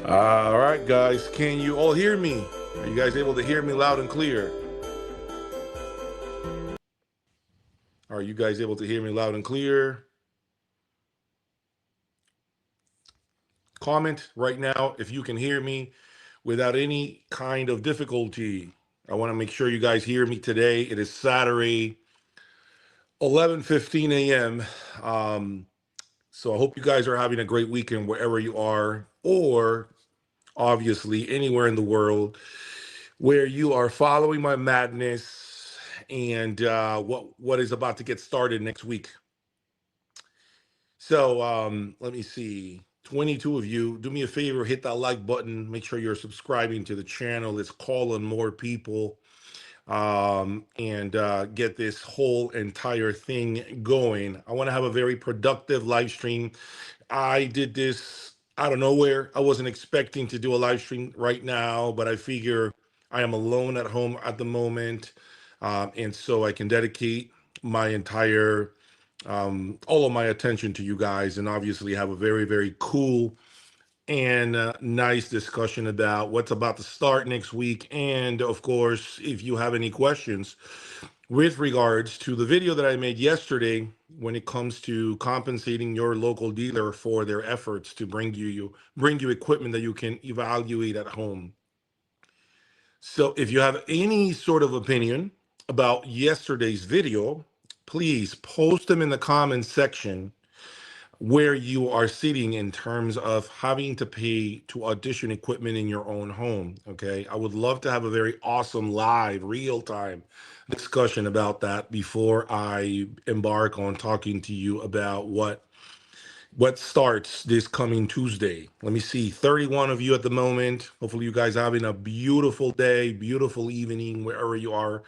All right, guys, can you all hear me? Are you guys able to hear me loud and clear? Are you guys able to hear me loud and clear? Comment right now if you can hear me without any kind of difficulty. I want to make sure you guys hear me today. It is Saturday, 11:15 a.m. So I hope you guys are having a great weekend wherever you are, or obviously anywhere in the world where you are following my madness and what is about to get started next week. So let me see. 22 of you, do me a favor, hit that like button. Make sure you're subscribing to the channel. Let's call on more people and get this whole entire thing going. I want to have a very productive live stream. I did this out of nowhere. I wasn't expecting to do a live stream right now, but I figure I am alone at home at the moment. And so I can dedicate my entire all of my attention to you guys, and obviously have a very, very cool and nice discussion about what's about to start next week. And of course, if you have any questions with regards to the video that I made yesterday when it comes to compensating your local dealer for their efforts to bring you equipment that you can evaluate at home. So if you have any sort of opinion about yesterday's video, please post them in the comments section where you are sitting in terms of having to pay to audition equipment in your own home. Okay. I would love to have a very awesome live real-time discussion about that before I embark on talking to you about what starts this coming Tuesday. Let me see, 31 of you at the moment. Hopefully you guys are having a beautiful day, beautiful evening, wherever you are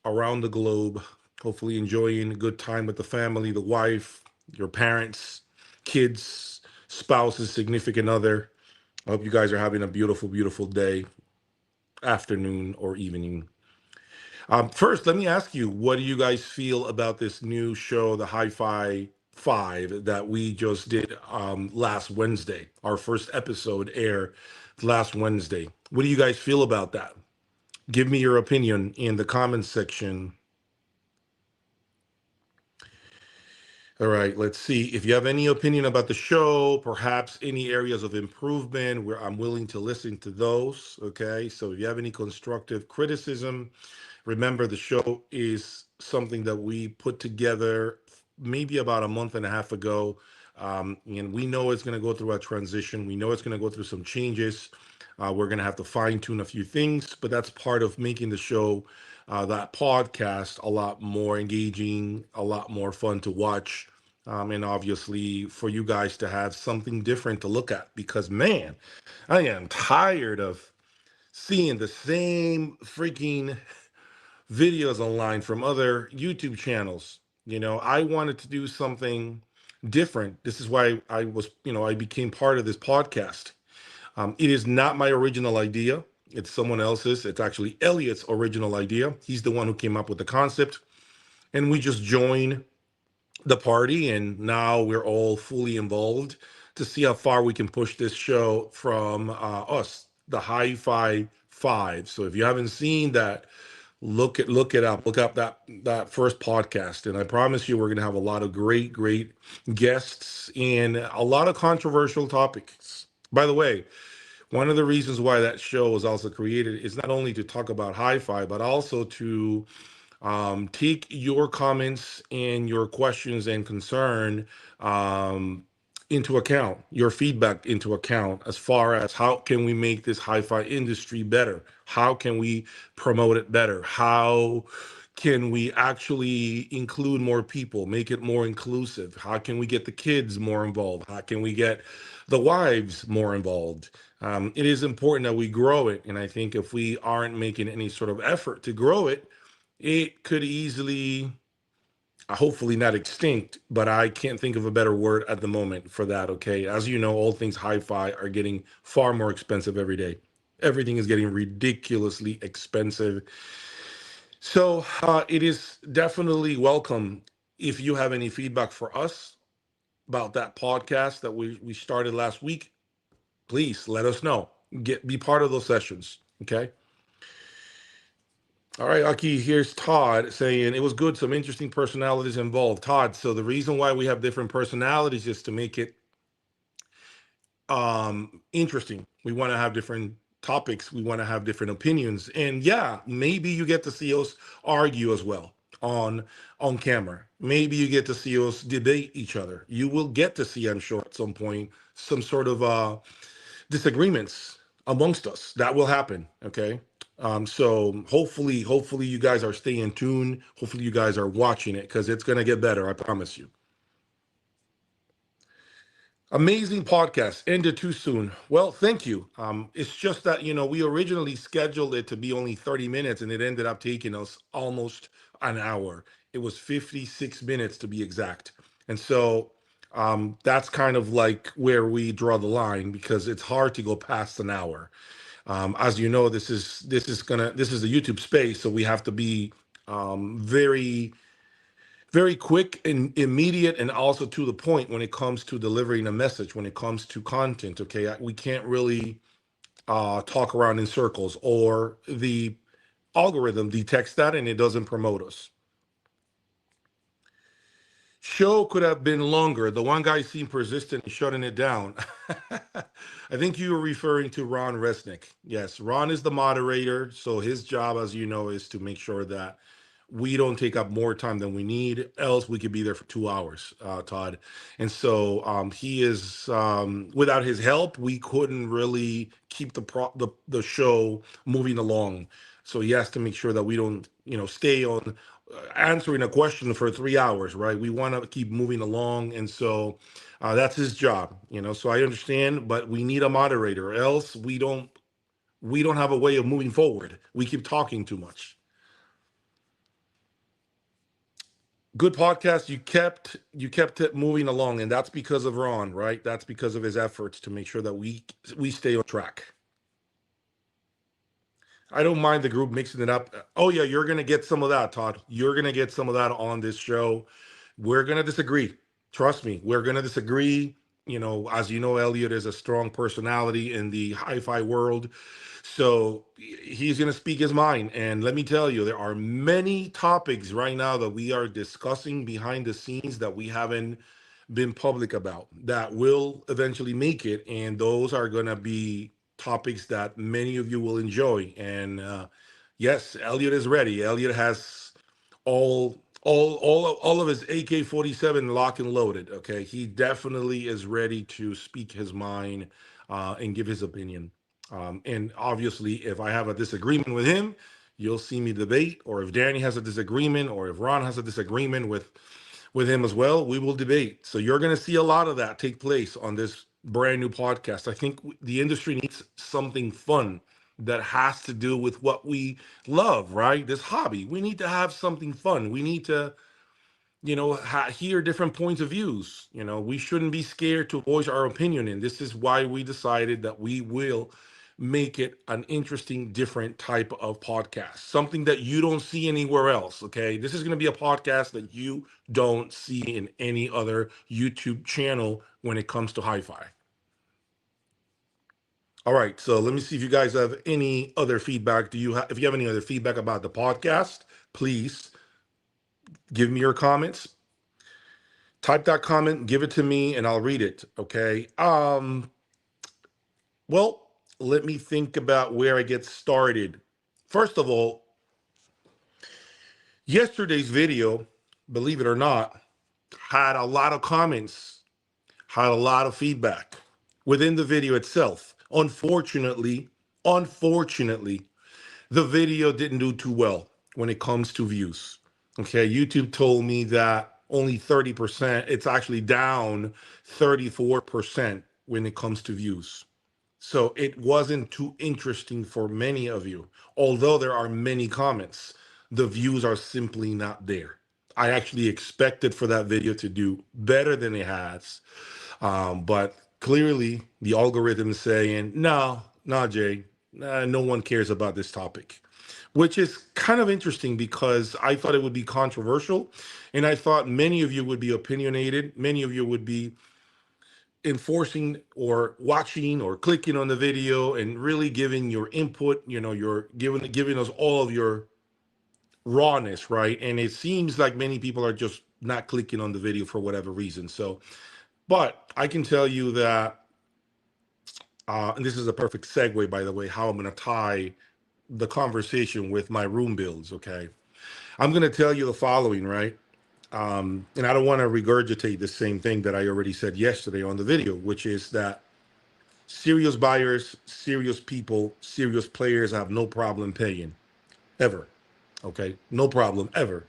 around the globe. Hopefully enjoying a good time with the family, the wife, your parents, kids, spouses, significant other. I hope you guys are having a beautiful, beautiful day, afternoon, or evening. First, let me ask you, what do you guys feel about this new show, the Hi-Fi 5, that we just did last Wednesday? Our first episode aired last Wednesday. What do you guys feel about that? Give me your opinion in the comments section. All right, let's see. If you have any opinion about the show, perhaps any areas of improvement, where I'm willing to listen to those. Okay, so if you have any constructive criticism, remember the show is something that we put together maybe about a month and a half ago. And we know it's going to go through a transition. We know it's going to go through some changes. We're going to have to fine tune a few things, but that's part of making the show, that podcast, a lot more engaging, a lot more fun to watch. And obviously for you guys to have something different to look at, because man, I am tired of seeing the same freaking videos online from other YouTube channels. You know, I wanted to do something different. This is why I became part of this podcast. It is not my original idea. It's someone else's. It's actually Elliot's original idea. He's the one who came up with the concept, and we just join the party, and now we're all fully involved to see how far we can push this show from us, the Hi-Fi Five. So if you haven't seen that, look up that first podcast, and I promise you we're going to have a lot of great guests and a lot of controversial topics. By the way, one of the reasons why that show was also created is not only to talk about hi-fi, but also to take your comments and your questions and concern um, into account, your feedback into account, as far as how can we make this hi-fi industry better? How can we promote it better? How can we actually include more people, make it more inclusive? How can we get the kids more involved? How can we get the wives more involved? It is important that we grow it. And I think if we aren't making any sort of effort to grow it, it could easily, hopefully not extinct, but I can't think of a better word at the moment for that. Okay. As you know, all things hi-fi are getting far more expensive every day. Everything is getting ridiculously expensive. So it is definitely welcome if you have any feedback for us about that podcast that we started last week. Please let us know. Be part of those sessions. Okay. All right, Aki, here's Todd saying it was good, some interesting personalities involved. Todd, so the reason why we have different personalities is to make it interesting. We want to have different topics, we want to have different opinions. And yeah, maybe you get to see us argue as well on camera. Maybe you get to see us debate each other. You will get to see, I'm sure, at some point, some sort of disagreements amongst us. That will happen. Okay. So hopefully you guys are staying tuned. Hopefully you guys are watching it, because it's gonna get better, I promise you. Amazing podcast. Ended too soon. Well, thank you. It's just that, we originally scheduled it to be only 30 minutes and it ended up taking us almost an hour. It was 56 minutes to be exact. And so that's kind of like where we draw the line, because it's hard to go past an hour. As you know, this is a YouTube space, so we have to be very very quick and immediate, and also to the point when it comes to delivering a message, when it comes to content. Okay, we can't really talk around in circles, or the algorithm detects that and it doesn't promote us. Show could have been longer. The one guy seemed persistent in shutting it down. I think you were referring to Ron Resnick. Yes, Ron is the moderator. So his job, as you know, is to make sure that we don't take up more time than we need. Else we could be there for 2 hours, Todd. And so he is, without his help, we couldn't really keep the show moving along. So he has to make sure that we don't, stay on answering a question for 3 hours, right? We want to keep moving along, and so that's his job. So I understand, but we need a moderator, else we don't have a way of moving forward. We keep talking too much. Good podcast. You kept it moving along, and that's because of Ron, right? That's because of his efforts to make sure that we stay on track. I don't mind the group mixing it up. Oh yeah, you're gonna get some of that, Todd. You're gonna get some of that on this show. We're gonna disagree. Trust me, we're gonna disagree. As you know, Elliot is a strong personality in the hi-fi world. So he's gonna speak his mind. And let me tell you, there are many topics right now that we are discussing behind the scenes that we haven't been public about, that will eventually make it. And those are gonna be topics that many of you will enjoy. And yes, Elliot is ready. Elliot has all of his AK-47 lock and loaded. Okay, he definitely is ready to speak his mind and give his opinion. And obviously, if I have a disagreement with him, you'll see me debate. Or if Danny has a disagreement, or if Ron has a disagreement with him as well, we will debate. So you're going to see a lot of that take place on this brand new podcast. I think the industry needs something fun that has to do with what we love, right? This hobby. We need to have something fun. We need to hear different points of views. We shouldn't be scared to voice our opinion, and this is why we decided that we will make it an interesting, different type of podcast, something that you don't see anywhere else. Okay, this is going to be a podcast that you don't see in any other YouTube channel when it comes to hi-fi. All right, so let me see if you guys have any other feedback. If you have any other feedback about the podcast, please give me your comments. Type that comment, give it to me, and I'll read it. Okay. Well, let me think about where I get started. First of all, yesterday's video, believe it or not, had a lot of comments, had a lot of feedback within the video itself. Unfortunately, the video didn't do too well when it comes to views. Okay, YouTube told me that only 30%, it's actually down 34% when it comes to views. So it wasn't too interesting for many of you. Although there are many comments, the views are simply not there. I actually expected for that video to do better than it has. But clearly the algorithm is saying, no, Jay, no one cares about this topic, which is kind of interesting because I thought it would be controversial. And I thought many of you would be opinionated. Many of you would be enforcing or watching or clicking on the video and really giving your input. You're giving us all of your rawness, right? And it seems like many people are just not clicking on the video for whatever reason. So, but I can tell you that, and this is a perfect segue, by the way, how I'm going to tie the conversation with my room builds. Okay. I'm going to tell you the following, right? And I don't want to regurgitate the same thing that I already said yesterday on the video, which is that serious buyers, serious people, serious players have no problem paying, ever. Okay, no problem, ever.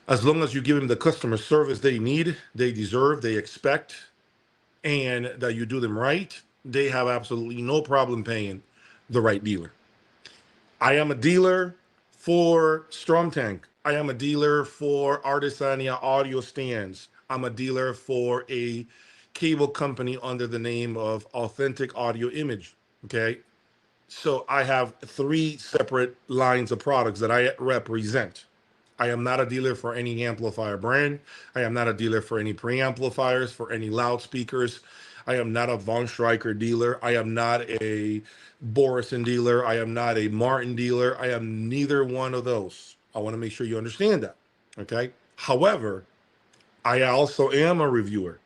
As long as you give them the customer service they need, they deserve, they expect, and that you do them right, they have absolutely no problem paying the right dealer. I am a dealer for Storm Tank. I am a dealer for Artisania audio stands. I'm a dealer for a cable company under the name of Authentic Audio Image. Okay. So I have 3 separate lines of products that I represent. I am not a dealer for any amplifier brand. I am not a dealer for any preamplifiers, for any loudspeakers. I am not a Von Stryker dealer. I am not a Borison dealer. I am not a Martin dealer. I am neither one of those. I want to make sure you understand that. Okay. However, I also am a reviewer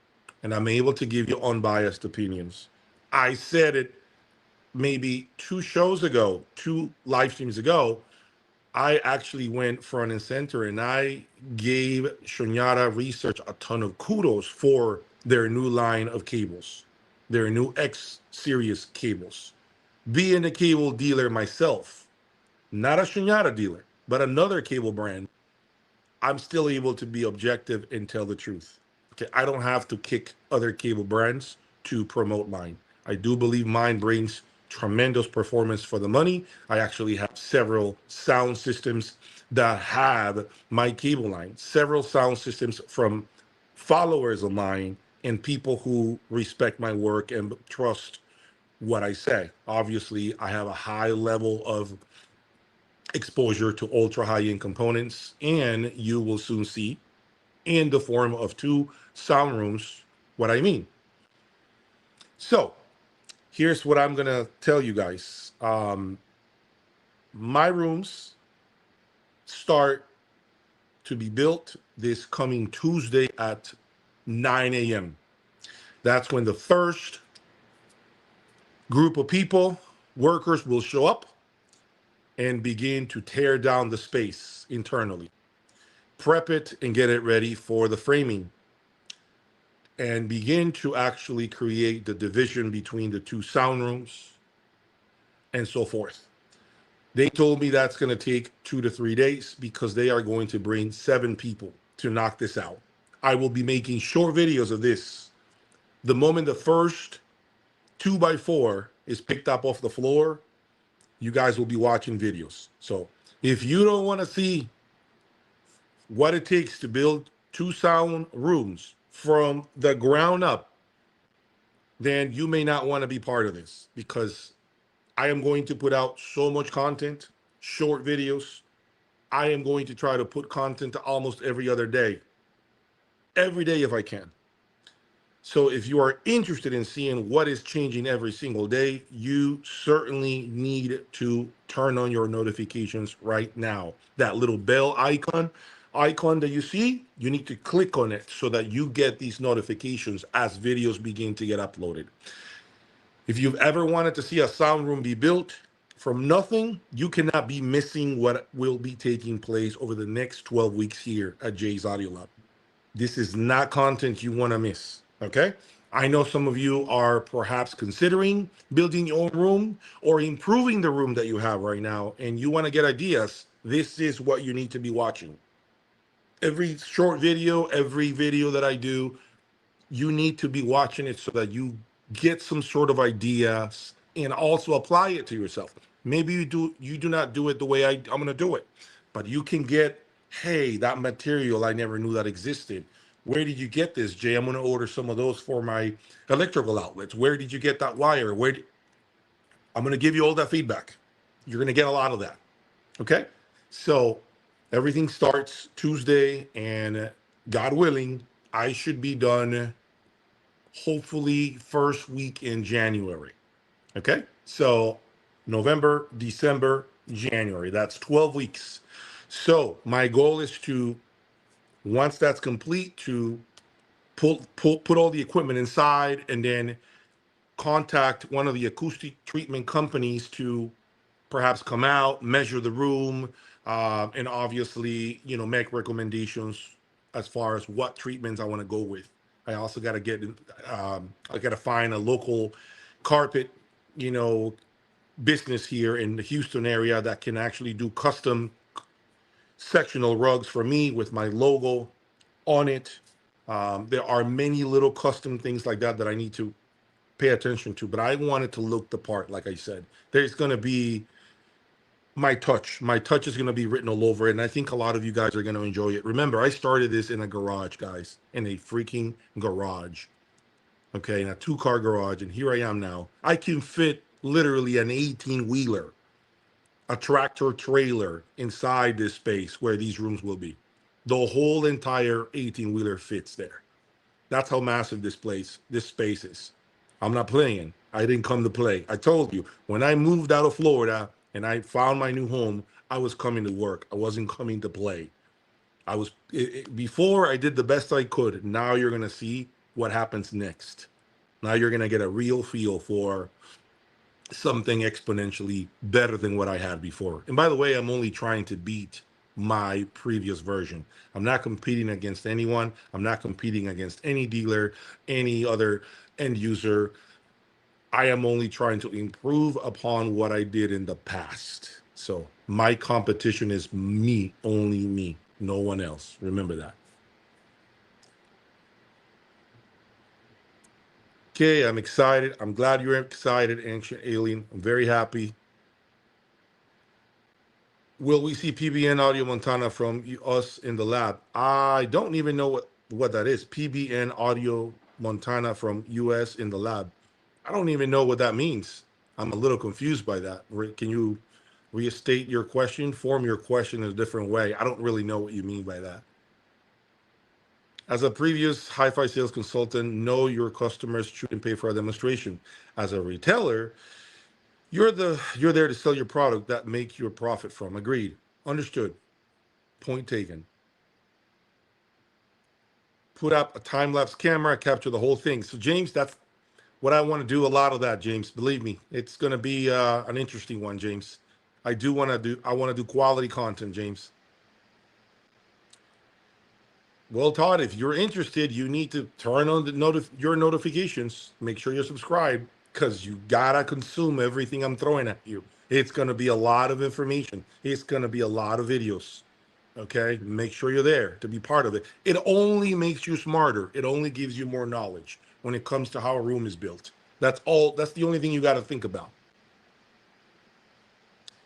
and I'm able to give you unbiased opinions. I said it maybe 2 shows ago, 2 live streams ago. I actually went front and center and I gave Shunyata Research a ton of kudos for their new line of cables, their new X series cables. Being a cable dealer myself, not a Shunyata dealer, but another cable brand, I'm still able to be objective and tell the truth. Okay, I don't have to kick other cable brands to promote mine. I do believe mine brings tremendous performance for the money. I actually have several sound systems that have my cable line, several sound systems from followers of mine and people who respect my work and trust what I say. Obviously, I have a high level of exposure to ultra high-end components, and you will soon see in the form of 2 sound rooms what I mean. So here's what I'm going to tell you guys. My rooms start to be built this coming Tuesday at 9 a.m. That's when the first group of people, workers, will show up and begin to tear down the space internally, prep it and get it ready for the framing, and begin to actually create the division between the 2 sound rooms and so forth. They told me that's going to take 2 to 3 days because they are going to bring 7 people to knock this out. I will be making short videos of this. The moment the first 2x4 is picked up off the floor, you guys will be watching videos. So if you don't want to see what it takes to build 2 sound rooms from the ground up, then you may not want to be part of this, because I am going to put out so much content, short videos. I am going to try to put content almost every other day, every day if I can. So if you are interested in seeing what is changing every single day, you certainly need to turn on your notifications right now. That little bell icon that you see, you need to click on it so that you get these notifications as videos begin to get uploaded. If you've ever wanted to see a sound room be built from nothing, you cannot be missing what will be taking place over the next 12 weeks here at Jay's Audio Lab. This is not content you want to miss, okay? I know some of you are perhaps considering building your own room or improving the room that you have right now, and you want to get ideas. This is what you need to be watching. Every short video, every video that I do, you need to be watching it so that you get some sort of ideas and also apply it to yourself. Maybe you do not do it the way I'm going to do it, but you can get, hey, that material I never knew that existed. Where did you get this, Jay? I'm going to order some of those for my electrical outlets. Where did you get that wire? I'm going to give you all that feedback. You're going to get a lot of that. Okay? So everything starts Tuesday, and God willing, I should be done hopefully first week in January. Okay? So November, December, January. That's 12 weeks. So my goal is to, once that's complete, to put all the equipment inside and then contact one of the acoustic treatment companies to perhaps come out, measure the room, and obviously, make recommendations as far as what treatments I want to go with. I also got to I got to find a local carpet, business here in the Houston area that can actually do custom sectional rugs for me with my logo on it. There are many little custom things like that I need to pay attention to, but I want it to look the part. Like I said, there's going to be my touch is going to be written all over it, and I think a lot of you guys are going to enjoy it. Remember, I started this in a garage, guys, in a freaking garage, okay, in a 2-car garage, and here I am now. I can fit literally an 18-wheeler, a tractor trailer inside this space where these rooms will be. The whole entire 18-wheeler fits there. That's how massive this space is. I'm not playing. I didn't come to play. I told you, when I moved out of Florida and I found my new home, I was coming to work. I wasn't coming to play. Before I did the best I could. Now you're going to see what happens next. Now you're going to get a real feel for something exponentially better than what I had before. And by the way, I'm only trying to beat my previous version. I'm not competing against anyone. I'm not competing against any dealer, any other end user. I am only trying to improve upon what I did in the past. So my competition is me, only me, no one else. Remember that. Okay, I'm excited. I'm glad you're excited, Ancient Alien. I'm very happy. Will we see PBN Audio Montana from us in the lab? I don't even know what that is. PBN Audio Montana from US in the lab. I don't even know what that means. I'm a little confused by that. Can you restate your question? Form your question in a different way. I don't really know what you mean by that. As a previous Hi-Fi sales consultant, know your customers shouldn't pay for a demonstration. As a retailer, you're there to sell your product that make you a profit from. Agreed. Understood. Point taken. Put up a time-lapse camera, capture the whole thing. So James, that's what I want to do. A lot of that, James. Believe me, it's going to be an interesting one, James. I want to do quality content, James. Well, Todd, if you're interested, you need to turn on your notifications. Make sure you're subscribed, because you gotta consume everything I'm throwing at you. It's gonna be a lot of information. It's gonna be a lot of videos. Okay, make sure you're there to be part of it. It only makes you smarter. It only gives you more knowledge when it comes to how a room is built. That's all. That's the only thing you got to think about.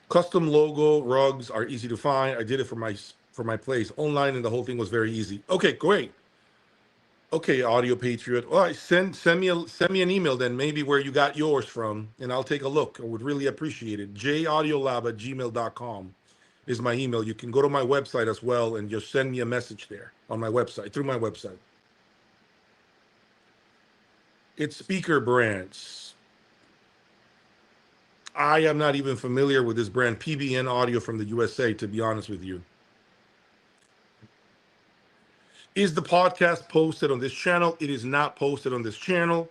Custom logo rugs are easy to find. I did it for for my place online, and the whole thing was very easy. Okay, great. Okay, Audio Patriot. All right, send me an email then, maybe where you got yours from, and I'll take a look. I would really appreciate it. jaudiolab@gmail.com is my email. You can go to my website as well and just send me a message there on my website, through my website. It's Speaker Brands. I am not even familiar with this brand, PBN Audio from the USA, to be honest with you. Is the podcast posted on this channel? It is not posted on this channel.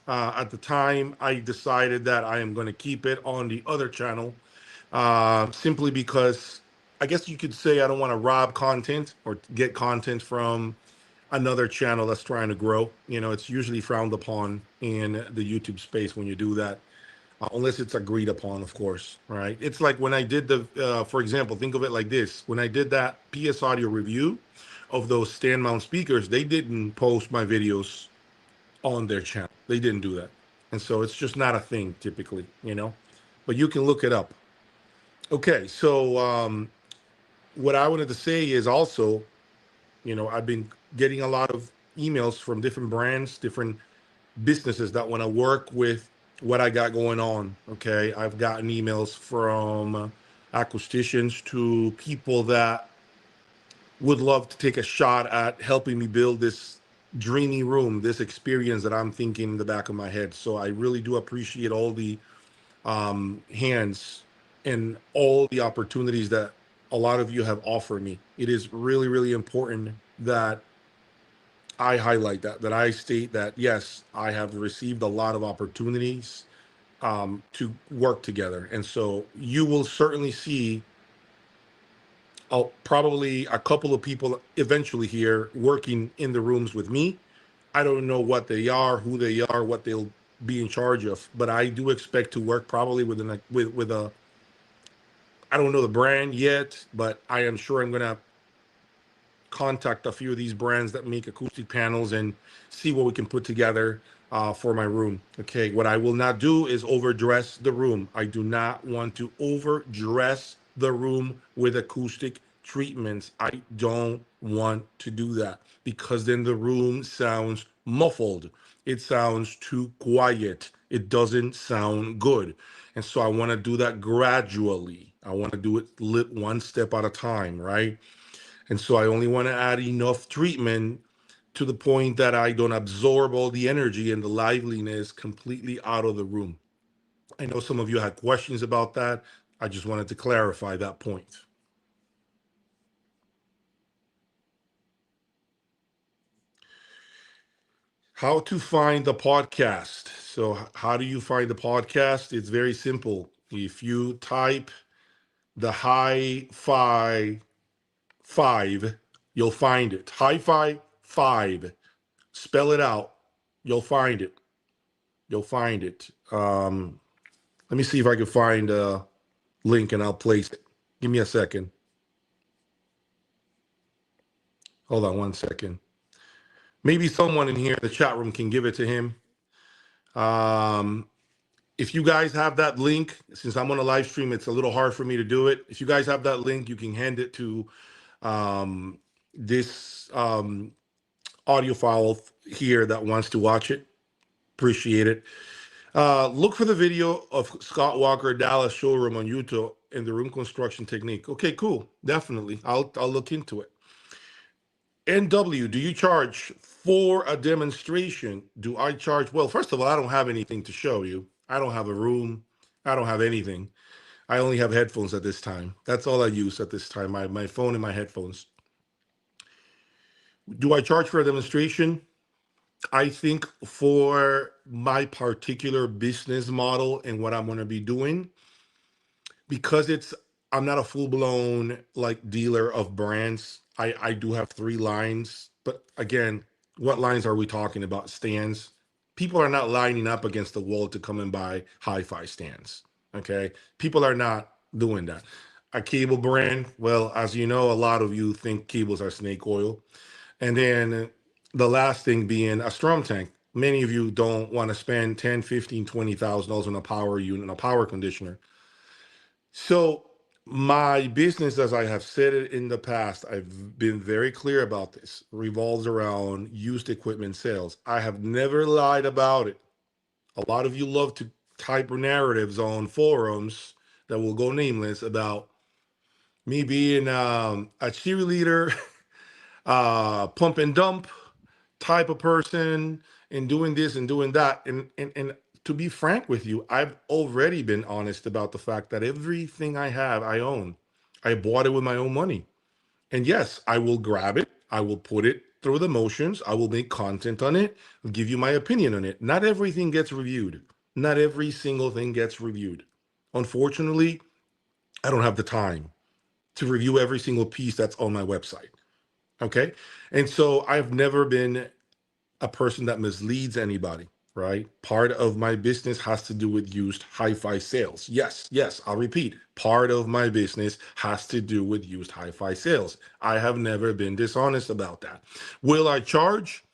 At the time, I decided that I am going to keep it on the other channel, simply because I guess you could say I don't want to rob content or get content from another channel that's trying to grow. You know, it's usually frowned upon in the YouTube space when you do that, unless it's agreed upon, of course, right? It's like when I did for example, think of it like this. When I did that PS Audio review of those stand mount speakers, they didn't post my videos on their channel. They didn't do that. And so it's just not a thing typically, you know, but you can look it up. Okay. So what I wanted to say is also, you know, I've been getting a lot of emails from different brands, different businesses that want to work with what I got going on. Okay. I've gotten emails from acousticians to people that would love to take a shot at helping me build this dreamy room, this experience that I'm thinking in the back of my head. So I really do appreciate all the hands and all the opportunities that a lot of you have offered me. It is really, really important that I highlight that I state that, yes, I have received a lot of opportunities to work together. And so you will certainly see probably a couple of people eventually here working in the rooms with me. I don't know what they are, who they are, what they'll be in charge of, but I do expect to work probably with a I don't know the brand yet, but I am sure I'm gonna contact a few of these brands that make acoustic panels and see what we can put together for my room. Okay, what I will not do is overdress the room. I do not want to overdress the room with acoustic treatments. I don't want to do that because then the room sounds muffled. It sounds too quiet. It doesn't sound good. And so I want to do that gradually. I want to do it one step at a time, right? And so I only want to add enough treatment to the point that I don't absorb all the energy and the liveliness completely out of the room. I know some of you had questions about that. I just wanted to clarify that point. How to find the podcast. So how do you find the podcast? It's very simple. If you type the Hi-Fi 5, you'll find it. Hi-Fi 5. Spell it out. You'll find it. You'll find it. Let me see if I can find a link and I'll place it. Give me a second. Hold on one second. Maybe someone in here in the chat room can give it to him. If you guys have that link, since I'm on a live stream, it's a little hard for me to do it. If you guys have that link, you can hand it to this audio file here that wants to watch it. Appreciate it. Look for the video of Scott Walker Dallas showroom on YouTube and the room construction technique. Okay, cool. Definitely. I'll look into it. NW, do you charge for a demonstration? Do I charge? Well, first of all, I don't have anything to show you. I don't have a room. I don't have anything. I only have headphones at this time. That's all I use at this time, my phone and my headphones. Do I charge for a demonstration? I think for my particular business model and what I'm going to be doing, because I'm not a full-blown like dealer of brands. I do have 3 lines, but again, what lines are we talking about? Stands. People are not lining up against the wall to come and buy hi-fi stands. Okay, people are not doing that. A cable brand, well, as you know, a lot of you think cables are snake oil. And then the last thing being a strum tank. Many of you don't want to spend 10, 15, $20,000 on a power unit, a power conditioner. So My business, as I have said it in the past, I've been very clear about this, revolves around used equipment sales. I have never lied about it. A lot of you love to type narratives on forums that will go nameless about me being a cheerleader, pump and dump type of person, and doing this and doing that. And to be frank with you, I've already been honest about the fact that everything I have, I own. I bought it with my own money. And yes, I will grab it. I will put it through the motions. I will make content on it, give you my opinion on it. Not everything gets reviewed. Not every single thing gets reviewed. Unfortunately, I don't have the time to review every single piece that's on my website. Okay. And so I've never been a person that misleads anybody, right? Part of my business has to do with used hi-fi sales. Yes, yes, I'll repeat. Part of my business has to do with used hi-fi sales. I have never been dishonest about that. Will I charge?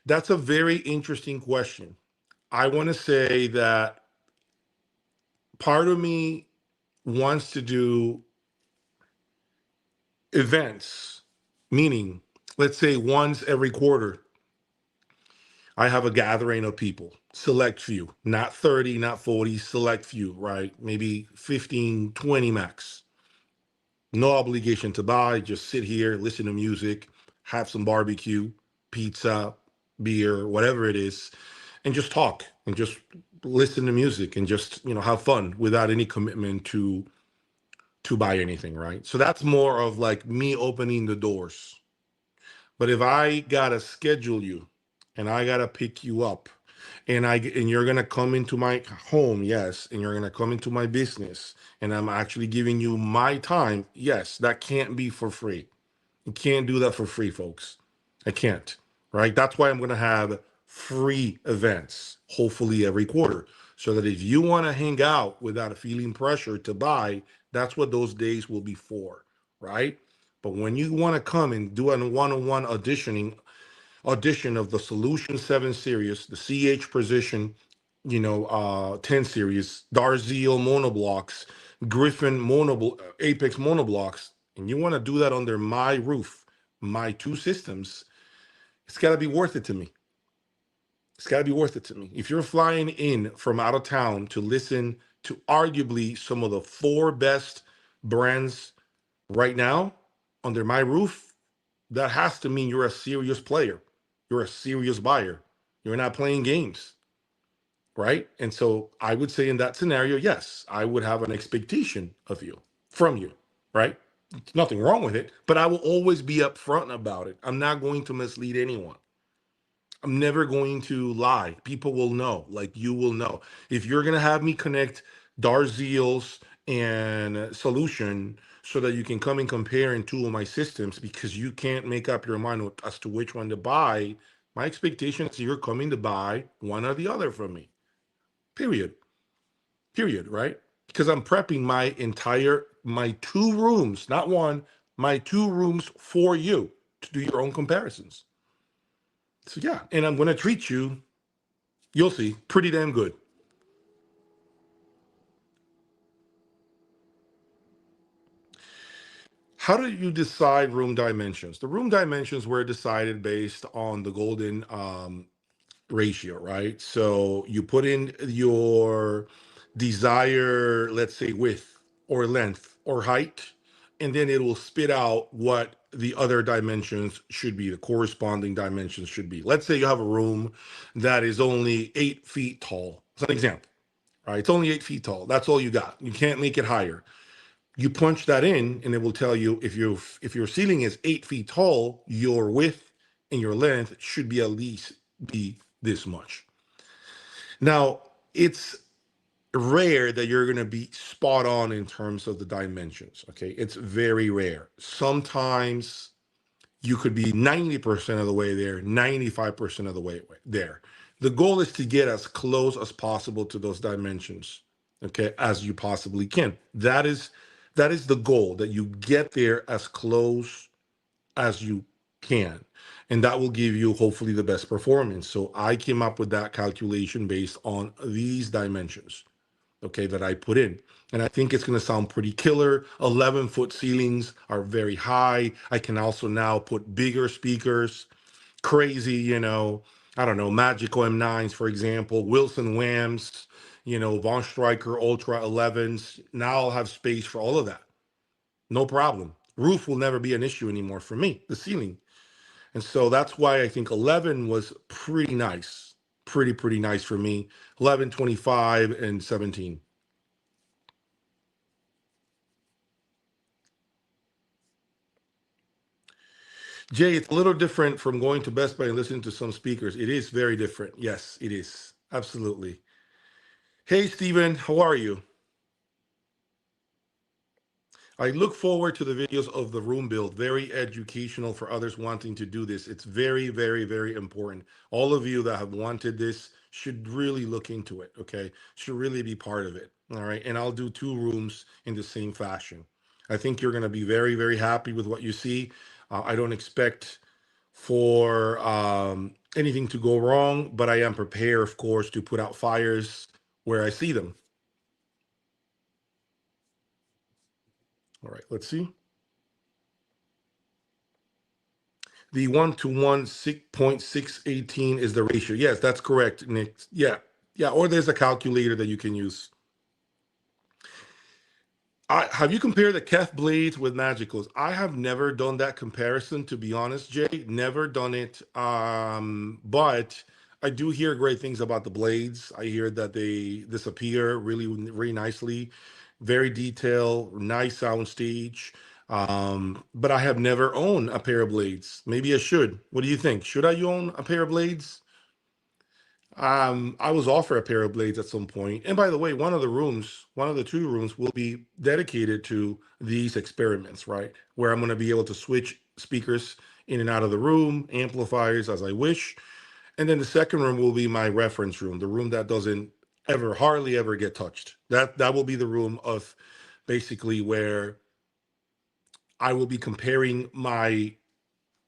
That's a very interesting question. I want to say that part of me wants to do events, meaning, let's say once every quarter, I have a gathering of people, select few, not 30, not 40, select few, right? Maybe 15, 20 max. No obligation to buy, just sit here, listen to music, have some barbecue, pizza, beer, whatever it is, and just talk and just listen to music and just, have fun without any commitment to buy anything, right? So that's more of like me opening the doors. But if I gotta schedule you and I gotta pick you up and you're gonna come into my home, yes, and you're gonna come into my business and I'm actually giving you my time, yes, that can't be for free. You can't do that for free, folks. I can't, right? That's why I'm gonna have free events, hopefully every quarter, so that if you want to hang out without feeling pressure to buy, that's what those days will be for, right? But when you want to come and do a one-on-one audition of the Solution 7 series, the CH Precision, 10 series, Darzio monoblocks, Griffin Apex monoblocks, and you want to do that under my roof, my two systems, it's got to be worth it to me. It's got to be worth it to me. If you're flying in from out of town to listen to arguably some of the four best brands right now under my roof, that has to mean you're a serious player. You're a serious buyer. You're not playing games, right? And so I would say in that scenario, yes, I would have an expectation of you, from you, right? There's nothing wrong with it, but I will always be upfront about it. I'm not going to mislead anyone. I'm never going to lie. People will know, like you will know. If you're going to have me connect Darziel's and Solution so that you can come and compare in two of my systems because you can't make up your mind as to which one to buy, my expectation is you're coming to buy one or the other from me. Period. Period, right? Because I'm prepping my two rooms, not one, my two rooms for you to do your own comparisons. So yeah, and I'm going to treat you, you'll see, pretty damn good. How do you decide room dimensions? The room dimensions were decided based on the golden ratio, right? So you put in your desire, let's say width or length or height, and then it will spit out what the other dimensions should be, the corresponding dimensions should be. Let's say you have a room that is only 8 feet tall. It's an example, right? It's only 8 feet tall. That's all you got. You can't make it higher. You punch that in and it will tell you if your ceiling is 8 feet tall, your width and your length should be at least be this much. Now, it's rare that you're going to be spot on in terms of the dimensions. Okay. It's very rare. Sometimes you could be 90% of the way there, 95% of the way there. The goal is to get as close as possible to those dimensions, okay, as you possibly can. That is the goal, that you get there as close as you can. And that will give you hopefully the best performance. So I came up with that calculation based on these dimensions. okay, that I put in. And I think it's going to sound pretty killer. 11-foot ceilings are very high. I can also now put bigger speakers, crazy, I don't know, Magical M9s, for example, Wilson Whams, Von Stryker Ultra 11s. Now I'll have space for all of that. No problem. Roof will never be an issue anymore for me, the ceiling. And so that's why I think 11 was pretty nice. Pretty nice for me. 11, 25, and 17. Jay, it's a little different from going to Best Buy and listening to some speakers. It is very different. Yes, it is. Absolutely. Hey, Steven, how are you? I look forward to the videos of the room build. Very educational for others wanting to do this. It's very important. All of you that have wanted this should really look into it, okay? Should really be part of it, all right? And I'll do 2 rooms in the same fashion. I think you're going to be very happy with what you see. I don't expect for anything to go wrong, but I am prepared, of course, to put out fires where I see them. All right, let's see. The 1-to-1 6.618 is the ratio. Yes, that's correct, Nick. Yeah. Or there's a calculator that you can use. Have you compared the Kef blades with Magicals? I have never done that comparison, to be honest, Jay. Never done it. But I do hear great things about the blades. I hear that they disappear really nicely, very detailed, nice sound stage. But I have never owned a pair of blades. Maybe I should. What do you think? Should I own a pair of blades? I was offered a pair of blades at some point. And by the way, one of the 2 rooms will be dedicated to these experiments, right? Where I'm going to be able to switch speakers in and out of the room, amplifiers as I wish. And then the second room will be my reference room, the room that doesn't hardly ever get touched. That will be the room of basically where I will be comparing my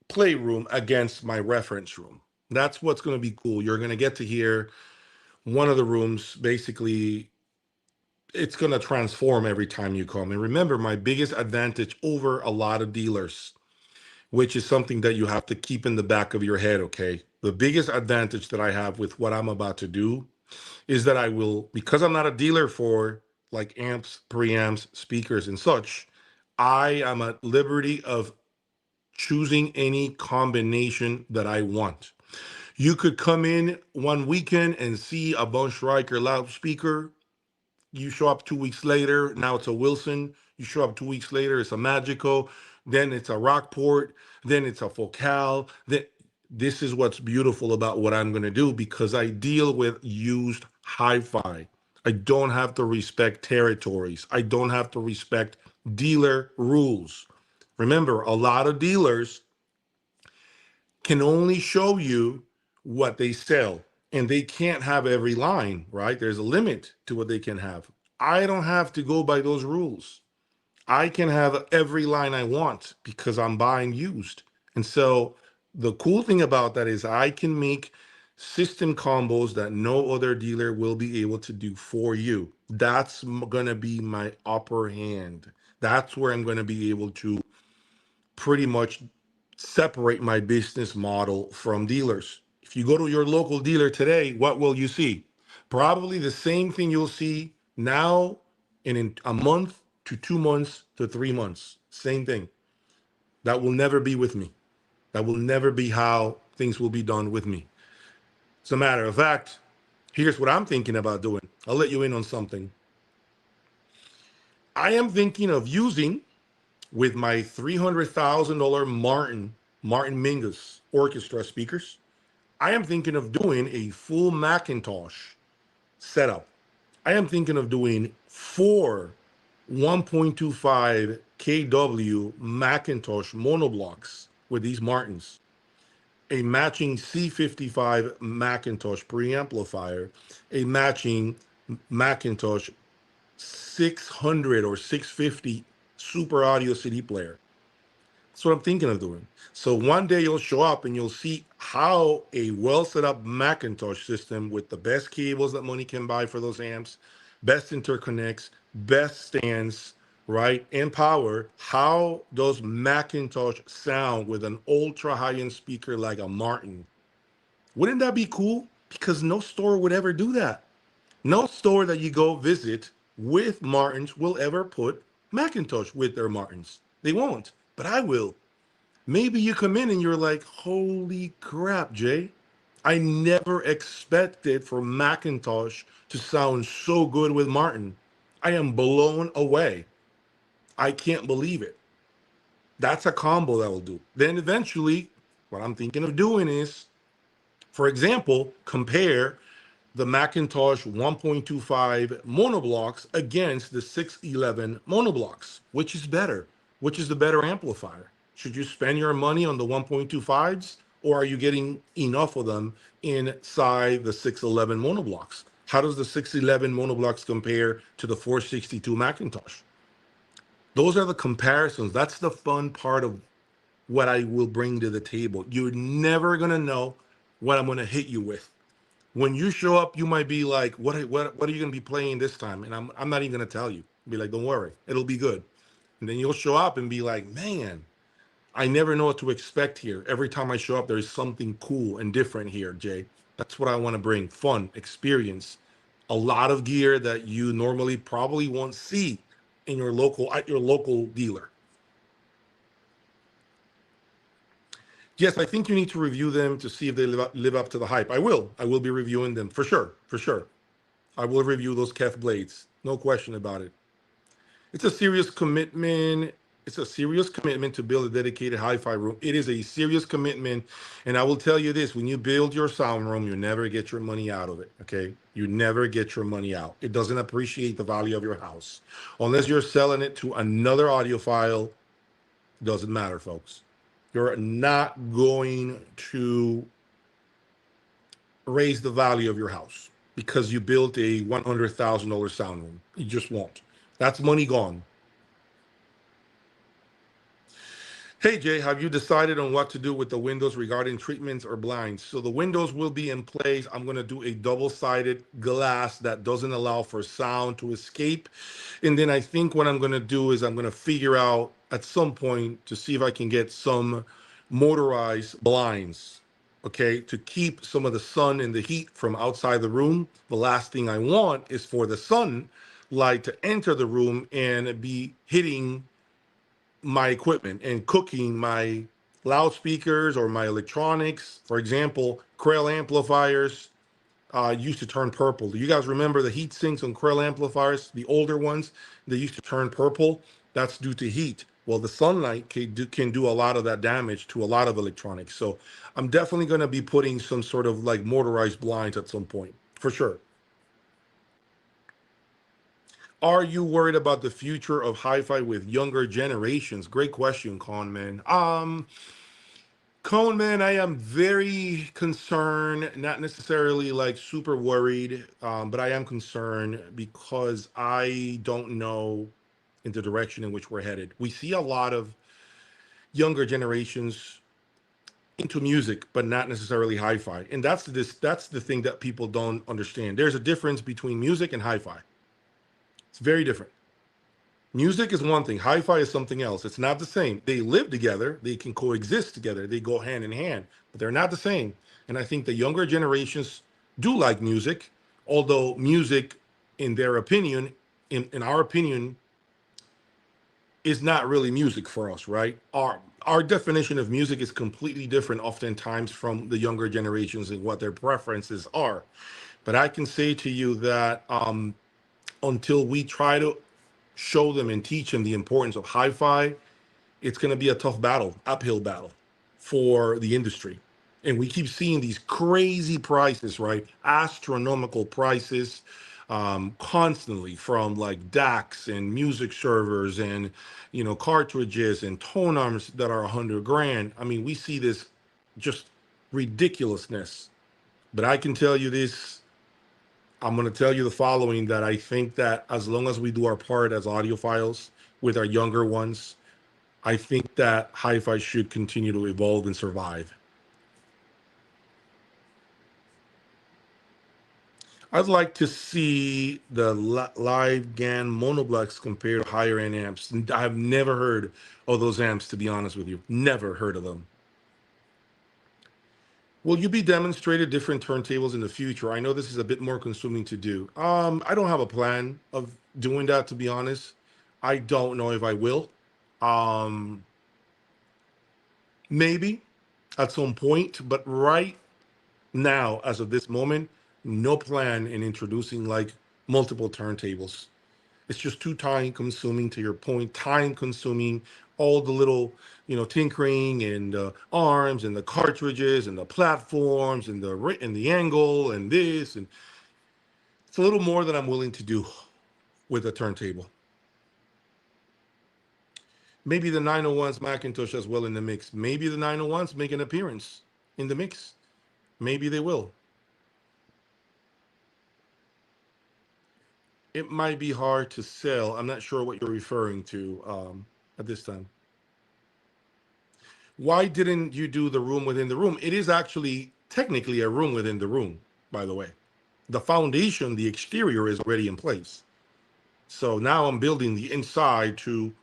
playroom against my reference room. That's what's going to be cool. You're going to get to hear one of the rooms. Basically, it's going to transform every time you come. And remember, my biggest advantage over a lot of dealers, which is something that you have to keep in the back of your head, okay? The biggest advantage that I have with what I'm about to do is that I will, because I'm not a dealer for like amps, preamps, speakers, and such, I am at liberty of choosing any combination that I want. You could come in one weekend and see a Von Stryker loudspeaker. You show up 2 weeks later, now it's a Wilson. You show up 2 weeks later, it's a Magico. Then it's a Rockport. Then it's a Focal. This is what's beautiful about what I'm going to do, because I deal with used hi-fi. I don't have to respect territories. I don't have to respect dealer rules. Remember, a lot of dealers can only show you what they sell, and they can't have every line, right? There's a limit to what they can have. I don't have to go by those rules. I can have every line I want because I'm buying used. And so the cool thing about that is I can make system combos that no other dealer will be able to do for you. That's going to be my upper hand. That's where I'm going to be able to pretty much separate my business model from dealers. If you go to your local dealer today, what will you see? Probably the same thing you'll see now in a month to 2 months to 3 months. Same thing. That will never be with me. That will never be how things will be done with me. As a matter of fact, here's what I'm thinking about doing. I'll let you in on something. I am thinking of using, with my $300,000 Martin Mingus orchestra speakers, I am thinking of doing a full Macintosh setup. I am thinking of doing 4 1.25 kW Macintosh monoblocks with these Martins, a matching C55 Macintosh preamplifier, a matching Macintosh 600 or 650 Super Audio CD player. That's what I'm thinking of doing. So one day you'll show up and you'll see how a well set up Macintosh system with the best cables that money can buy for those amps, best interconnects, best stands, right, and power. How does Macintosh sound with an ultra high-end speaker like a Martin? Wouldn't that be cool? Because no store would ever do that. No store that you go visit with Martins will ever put Macintosh with their Martins. They won't, but I will. Maybe you come in and you're like, holy crap, Jay. I never expected for Macintosh to sound so good with Martin. I am blown away. I can't believe it. That's a combo that will do. Then eventually, what I'm thinking of doing is, for example, compare the Macintosh 1.25 monoblocks against the 611 monoblocks. Which is better? Which is the better amplifier? Should you spend your money on the 1.25s, or are you getting enough of them inside the 611 monoblocks? How does the 611 monoblocks compare to the 462 Macintosh? Those are the comparisons. That's the fun part of what I will bring to the table. You're never going to know what I'm going to hit you with. When you show up, you might be like, what are you going to be playing this time? And I'm not even going to tell you. Be like, don't worry, it'll be good. And then you'll show up and be like, man, I never know what to expect here. Every time I show up, there's something cool and different here, Jay. That's what I want to bring. Fun, experience, a lot of gear that you normally probably won't see in your local, at your local dealer. Yes, I think you need to review them to see if they live up to the hype. I will. I will be reviewing them for sure. For sure. I will review those Kef blades. No question about it. It's a serious commitment. It's a serious commitment to build a dedicated hi-fi room. It is a serious commitment. And I will tell you this, when you build your sound room, you never get your money out of it, okay? You never get your money out. It doesn't appreciate the value of your house. Unless you're selling it to another audiophile, doesn't matter, folks. You're not going to raise the value of your house because you built a $100,000 sound room. You just won't. That's money gone. Hey, Jay, have you decided on what to do with the windows regarding treatments or blinds? So the windows will be in place. I'm going to do a double-sided glass that doesn't allow for sound to escape. And then I think what I'm going to do is I'm going to figure out at some point to see if I can get some motorized blinds, okay, to keep some of the sun and the heat from outside the room. The last thing I want is for the sunlight to enter the room and be hitting my equipment and cooking my loudspeakers or my electronics. For example, Krell amplifiers used to turn purple. Do you guys remember the heat sinks on Krell amplifiers, the older ones? They used to turn purple. That's due to heat. Well, the sunlight can do a lot of that damage to a lot of electronics. So I'm definitely going to be putting some sort of like motorized blinds at some point, for sure. Are you worried about the future of hi-fi with younger generations? Great question, Con Man. Cone Man, I am very concerned, not necessarily like super worried, but I am concerned because I don't know in the direction in which we're headed. We see a lot of younger generations into music, but not necessarily hi-fi. And that's the thing that people don't understand. There's a difference between music and hi-fi. It's very different. Music is one thing, hi-fi is something else. It's not the same. They live together, they can coexist together, they go hand in hand, but they're not the same. And I think the younger generations do like music, although music, in their opinion, in our opinion, is not really music for us, right? Our definition of music is completely different oftentimes from the younger generations and what their preferences are. But I can say to you that until we try to show them and teach them the importance of hi-fi, it's going to be a tough battle, uphill battle for the industry. And we keep seeing these crazy prices, right? Astronomical prices constantly from like DACs and music servers and, you know, cartridges and tone arms that are 100 grand. I mean, we see this just ridiculousness. But I can tell you this, I'm going to tell you the following, that I think that as long as we do our part as audiophiles with our younger ones, I think that hi-fi should continue to evolve and survive. I'd like to see the live GAN monoblocks compared to higher end amps. I've never heard of those amps, to be honest with you. Never heard of them. Will you be demonstrated different turntables in the future? I know this is a bit more consuming to do. I don't have a plan of doing that, to be honest. I don't know if I will. Um, Maybe at some point, but right now, as of this moment, no plan in introducing like multiple turntables. It's just too time consuming, to your point, time consuming, all the little, tinkering and arms and the cartridges and the platforms and the angle and this. And it's a little more than I'm willing to do with a turntable. Maybe the 901s Macintosh as well in the mix. Maybe the 901s make an appearance in the mix. Maybe they will. It might be hard to sell. I'm not sure what you're referring to at this time. Why didn't you do the room within the room? It is actually technically a room within the room, by the way. The foundation, the exterior is already in place. So now I'm building the inside to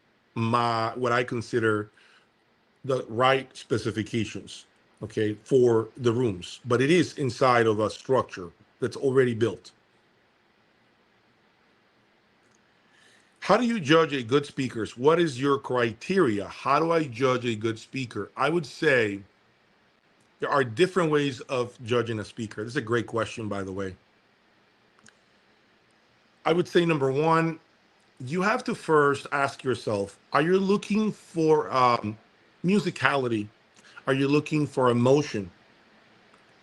what I consider the right specifications, okay, for the rooms. But it is inside of a structure that's already built. How do you judge a good speaker? What is your criteria? How do I judge a good speaker? I would say there are different ways of judging a speaker. This is a great question, by the way. I would say number one, you have to first ask yourself, are you looking for musicality? Are you looking for emotion?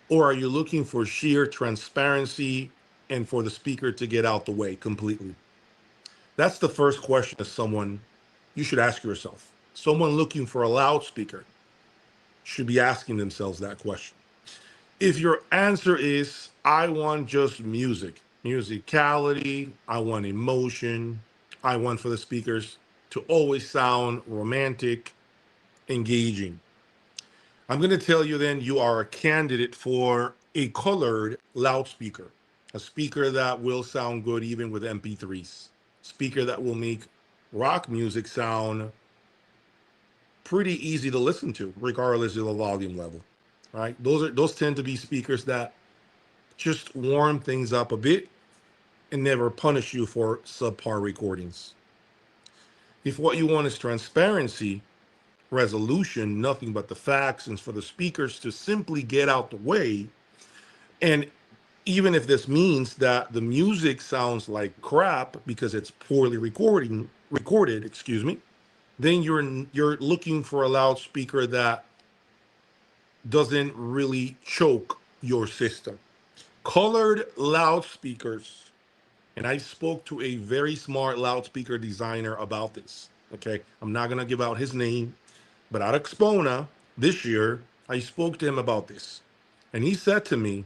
Or are you looking for sheer transparency and for the speaker to get out the way completely? That's the first question of someone you should ask yourself. Someone looking for a loudspeaker should be asking themselves that question. If your answer is, I want just music, musicality, I want emotion, I want for the speakers to always sound romantic, engaging, I'm going to tell you then you are a candidate for a colored loudspeaker, a speaker that will sound good even with MP3s, speaker that will make rock music sound pretty easy to listen to, regardless of the volume level, right? Those tend to be speakers that just warm things up a bit and never punish you for subpar recordings. If what you want is transparency, resolution, nothing but the facts, and for the speakers to simply get out the way, and even if this means that the music sounds like crap because it's poorly recorded, excuse me, then you're looking for a loudspeaker that doesn't really choke your system. Colored loudspeakers, and I spoke to a very smart loudspeaker designer about this. Okay, I'm not gonna give out his name, but at Expona this year, I spoke to him about this, and he said to me,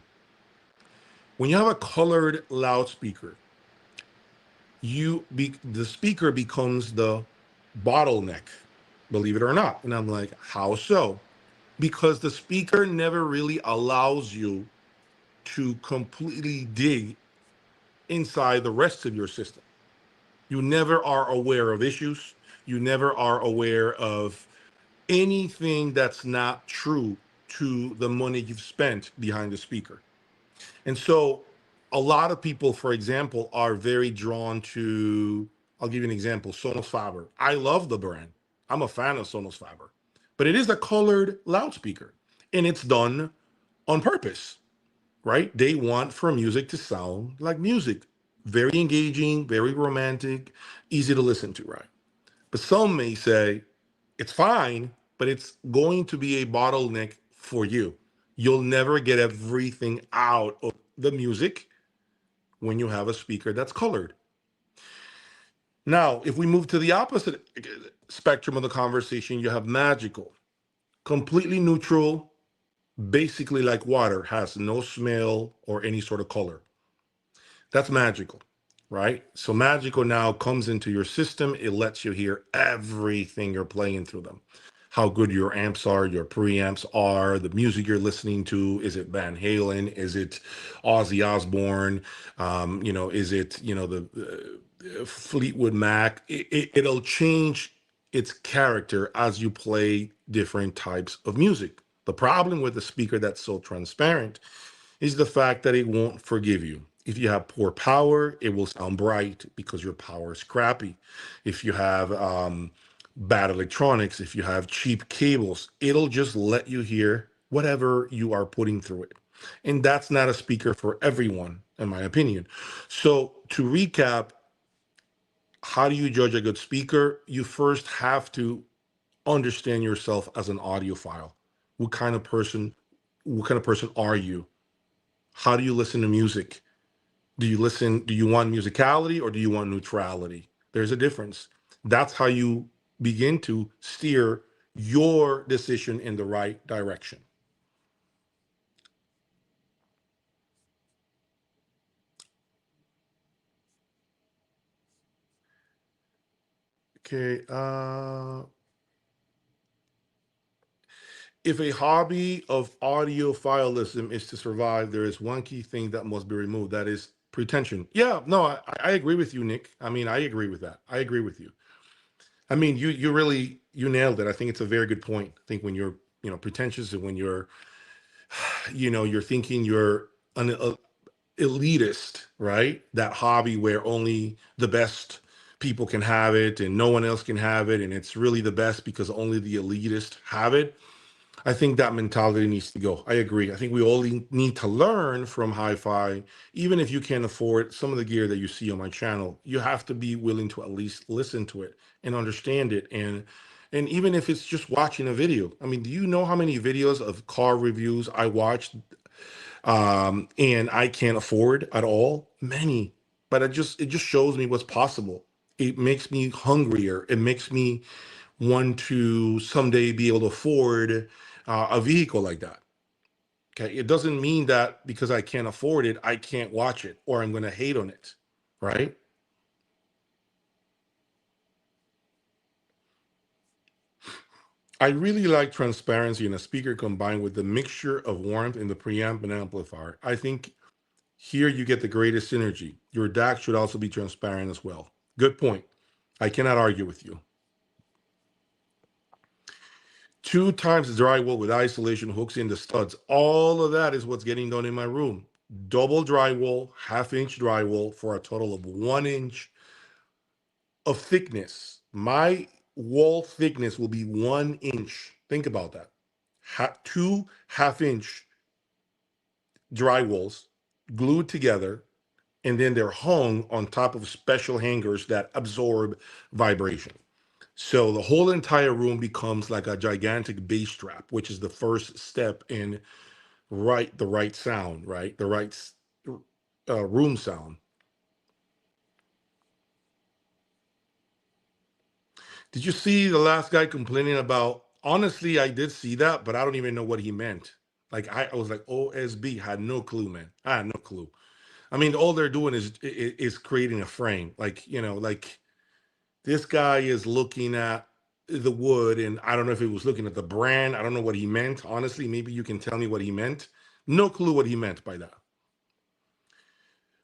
when you have a colored loudspeaker, the speaker becomes the bottleneck, believe it or not. And I'm like, how so? Because the speaker never really allows you to completely dig inside the rest of your system. You never are aware of issues. You never are aware of anything that's not true to the money you've spent behind the speaker. And so a lot of people, for example, are very drawn to, I'll give you an example, Sonos Faber. I love the brand. I'm a fan of Sonos Faber, but it is a colored loudspeaker and it's done on purpose, right? They want for music to sound like music, very engaging, very romantic, easy to listen to, right? But some may say it's fine, but it's going to be a bottleneck for you. You'll never get everything out of the music when you have a speaker that's colored. Now, if we move to the opposite spectrum of the conversation, you have magical, completely neutral, basically like water, has no smell or any sort of color. That's magical, right? So magical now comes into your system. It lets you hear everything you're playing through them. how good your amps are, your preamps are, the music you're listening to. Is it Van Halen? Is it Ozzy Osbourne? Is it, the Fleetwood Mac? It'll change its character as you play different types of music. The problem with the speaker that's so transparent is the fact that it won't forgive you. If you have poor power, it will sound bright because your power is crappy. If you have bad electronics, if you have cheap cables, it'll just let you hear whatever you are putting through it. And that's not a speaker for everyone, in my opinion. So, to recap, how do you judge a good speaker? You first have to understand yourself as an audiophile. What kind of person, what kind of person are you? How do you listen to music? Do you want musicality or do you want neutrality? There's a difference. That's how you begin to steer your decision in the right direction. Okay. If a hobby of audiophilism is to survive, there is one key thing that must be removed. That is pretension. Yeah, no, I agree with you, Nick. I mean, I agree with that. I agree with you. I mean, you really you nailed it. I think it's a very good point. I think when you're pretentious and when you're you're thinking you're an elitist, right? That hobby where only the best people can have it and no one else can have it, and it's really the best because only the elitist have it. I think that mentality needs to go. I agree. I think we all need to learn from hi-fi. Even if you can't afford some of the gear that you see on my channel, you have to be willing to at least listen to it and understand it. And even if it's just watching a video, I mean, do you know how many videos of car reviews I watched and I can't afford at all? Many. But it just shows me what's possible. It makes me hungrier. It makes me want to someday be able to afford a vehicle like that. Okay. It doesn't mean that because I can't afford it, I can't watch it or I'm going to hate on it. Right. I really like transparency in a speaker combined with the mixture of warmth in the preamp and amplifier. I think here you get the greatest synergy. Your DAC should also be transparent as well. Good point. I cannot argue with you. 2 times the drywall with isolation hooks in the studs. All of that is what's getting done in my room. Double drywall, half-inch drywall for a total of 1 inch of thickness. My wall thickness will be 1 inch. Think about that. Two half-inch drywalls glued together, and then they're hung on top of special hangers that absorb vibration. So the whole entire room becomes like a gigantic bass trap, which is the first step in the right sound, right? The right room sound. Did you see the last guy complaining about? Honestly, I did see that, but I don't even know what he meant. Like I was like OSB, had no clue, man. I had no clue. I mean, all they're doing is creating a frame. Like like this guy is looking at the wood, and I don't know if he was looking at the brand. I don't know what he meant. Honestly, maybe you can tell me what he meant. No clue what he meant by that.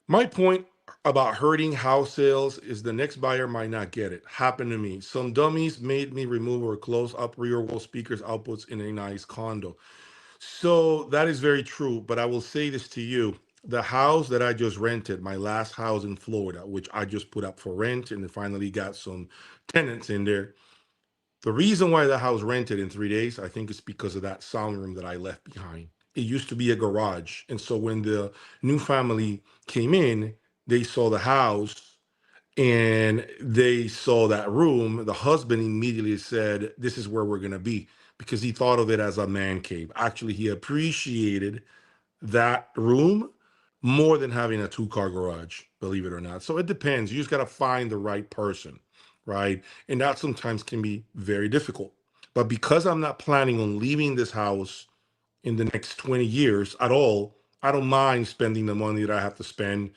My point about hurting house sales is the next buyer might not get it. Happened to me. Some dummies made me remove or close up rear wall speakers outputs in a nice condo. So that is very true. But I will say this to you. The house that I just rented, my last house in Florida, which I just put up for rent and finally got some tenants in there. The reason why the house rented in 3 days, I think it's because of that sound room that I left behind. It used to be a garage. And so when the new family came in, they saw the house and they saw that room. The husband immediately said, "This is where we're going to be," because he thought of it as a man cave. Actually, he appreciated that room more than having a two-car garage, believe it or not. So it depends. You just got to find the right person, right? And that sometimes can be very difficult. But because I'm not planning on leaving this house in the next 20 years at all, I don't mind spending the money that I have to spend.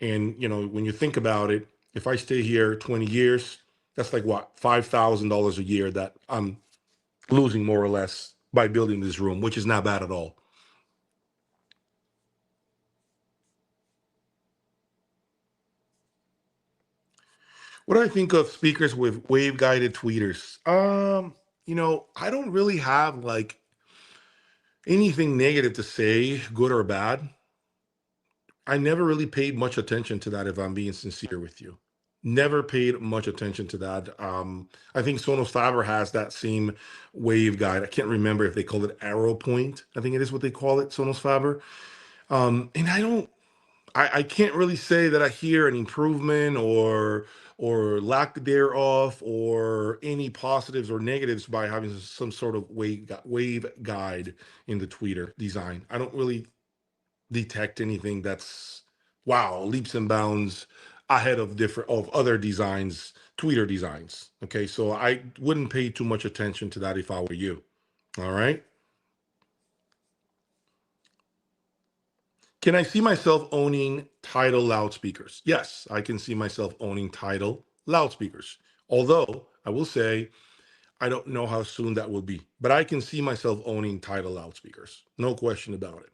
And, when you think about it, if I stay here 20 years, that's like what, $5,000 a year that I'm losing more or less by building this room, which is not bad at all. What do I think of speakers with wave guided tweeters? I don't really have like anything negative to say, good or bad. I never really paid much attention to that, if I'm being sincere with you. Never paid much attention to that. I think Sonos Faber has that same wave guide. I can't remember if they call it arrow point. I think it is what they call it, Sonos Faber. And I can't really say that I hear an improvement or lack thereof or any positives or negatives by having some sort of wave guide in the tweeter design. I don't really detect anything that's wow leaps and bounds ahead of other designs, tweeter designs. Okay, so I wouldn't pay too much attention to that if I were you. All right. Can I see myself owning Tidal loudspeakers? Yes, I can see myself owning Tidal loudspeakers. Although I will say I don't know how soon that will be, but I can see myself owning Tidal loudspeakers. No question about it.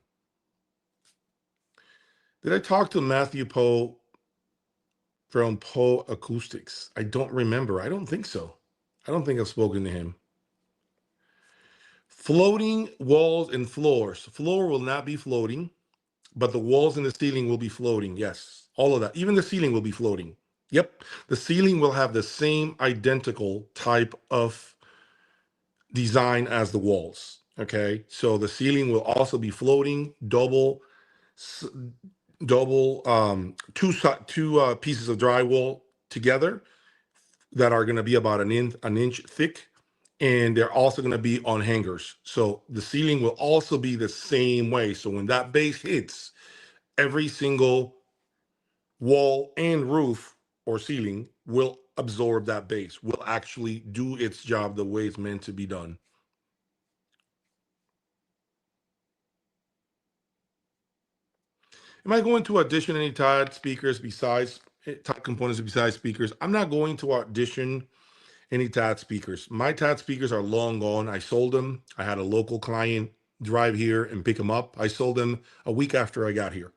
Did I talk to Matthew Poe from Poe Acoustics? I don't remember. I don't think so. I don't think I've spoken to him. Floating walls and floors. Floor will not be floating, but the walls and the ceiling will be floating. Yes, all of that. Even the ceiling will be floating. Yep. The ceiling will have the same identical type of design as the walls. Okay. So the ceiling will also be floating, two pieces of drywall together that are going to be about an inch thick, and they're also going to be on hangers. So the ceiling will also be the same way. So when that base hits, every single wall and roof or ceiling will absorb that base, will actually do its job the way it's meant to be done. Am I going to audition any TAD speakers besides TAD components besides speakers? I'm not going to audition any TAD speakers. My TAD speakers are long gone. I sold them. I had a local client drive here and pick them up. I sold them a week after I got here.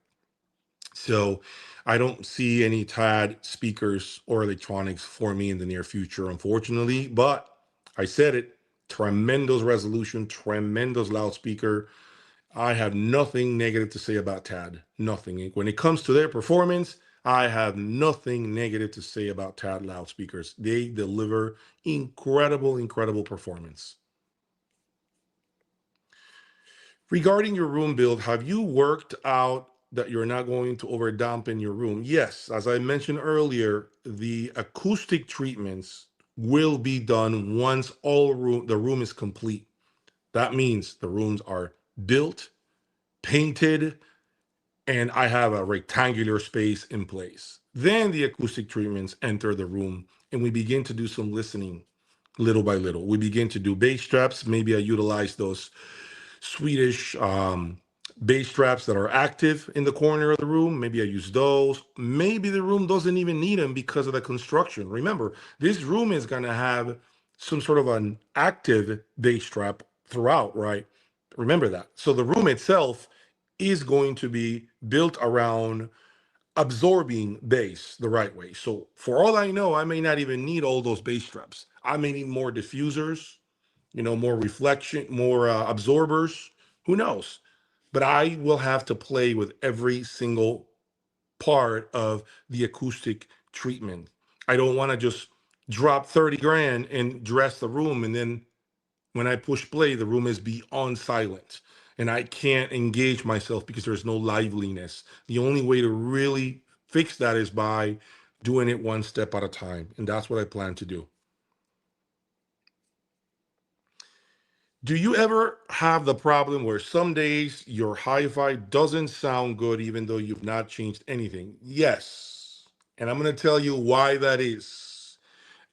So I don't see any TAD speakers or electronics for me in the near future, unfortunately. But I said it, tremendous resolution, tremendous loudspeaker. I have nothing negative to say about TAD. Nothing. When it comes to their performance, I have nothing negative to say about TAD loudspeakers. They deliver incredible, incredible performance. Regarding your room build, have you worked out that you're not going to overdampen your room? Yes, as I mentioned earlier, the acoustic treatments will be done once the room is complete. That means the rooms are built, painted, and I have a rectangular space in place. Then the acoustic treatments enter the room and we begin to do some listening little by little. We begin to do bass straps. Maybe I utilize those Swedish bass straps that are active in the corner of the room. Maybe I use those. Maybe the room doesn't even need them because of the construction. Remember, this room is going to have some sort of an active bass strap throughout, right? Remember that. So the room itself is going to be built around absorbing bass the right way. So for all I know, I may not even need all those bass straps. I may need more diffusers, more reflection, more absorbers. Who knows? But I will have to play with every single part of the acoustic treatment. I don't want to just drop 30 grand and dress the room, and then when I push play, the room is beyond silent and I can't engage myself because there's no liveliness. The only way to really fix that is by doing it one step at a time. And that's what I plan to do. Do you ever have the problem where some days your hi-fi doesn't sound good even though you've not changed anything? Yes. And I'm going to tell you why that is.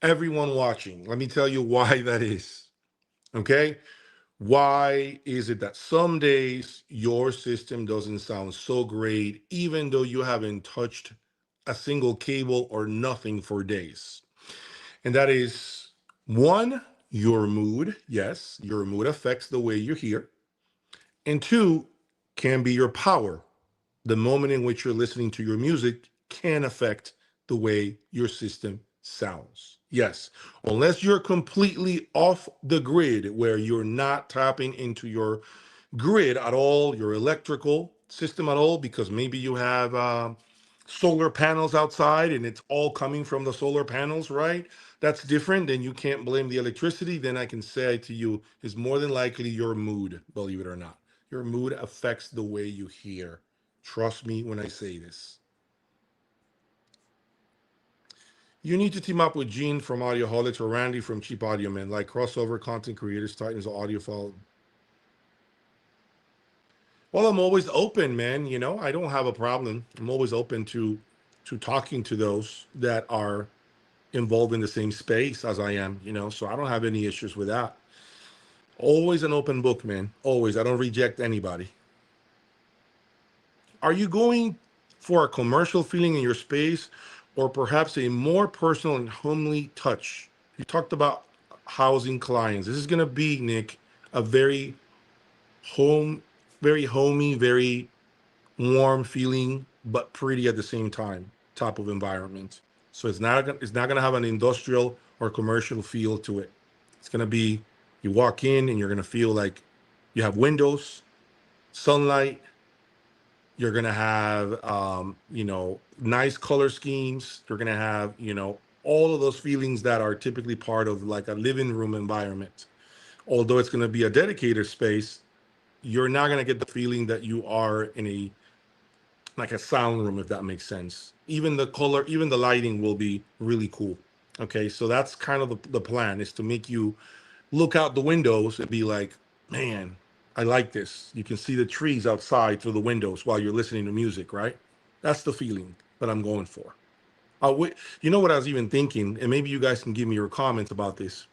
Everyone watching, let me tell you why that is. Okay? Why is it that some days your system doesn't sound so great even though you haven't touched a single cable or nothing for days? And that is one, Your mood, yes, your mood affects the way you hear. And two, can be your power. The moment in which you're listening to your music can affect the way your system sounds. Yes, unless you're completely off the grid where you're not tapping into your grid at all, your electrical system at all, because maybe you have solar panels outside and it's all coming from the solar panels, right? That's different. Then you can't blame the electricity. Then I can say to you, is more than likely your mood, believe it or not. Your mood affects the way you hear. Trust me when I say this. You need to team up with Gene from Audioholics or Randy from Cheap Audio Man, like crossover content creators, Titans, audiophile. Well, I'm always open, man. You know, I don't have a problem. I'm always open to talking to those that are involved in the same space as I am, you know, so I don't have any issues with that. Always an open book, man. Always. I don't reject anybody. Are you going for a commercial feeling in your space or perhaps a more personal and homely touch? You talked about housing clients. This is going to be, Nick, a very home, very homey, very warm feeling, but pretty at the same time type of environment. So it's not gonna have an industrial or commercial feel to it. It's gonna be you walk in and you're gonna feel like you have windows, sunlight. You're gonna have nice color schemes. You're gonna have all of those feelings that are typically part of like a living room environment. Although it's gonna be a dedicated space, you're not gonna get the feeling that you are in a like a sound room, if that makes sense. Even the color, even the lighting will be really cool. Okay, so that's kind of the plan, is to make you look out the windows and be like, man, I like this. You can see the trees outside through the windows while you're listening to music, right? That's the feeling that I'm going for. You know what I was even thinking, and maybe you guys can give me your comments about this.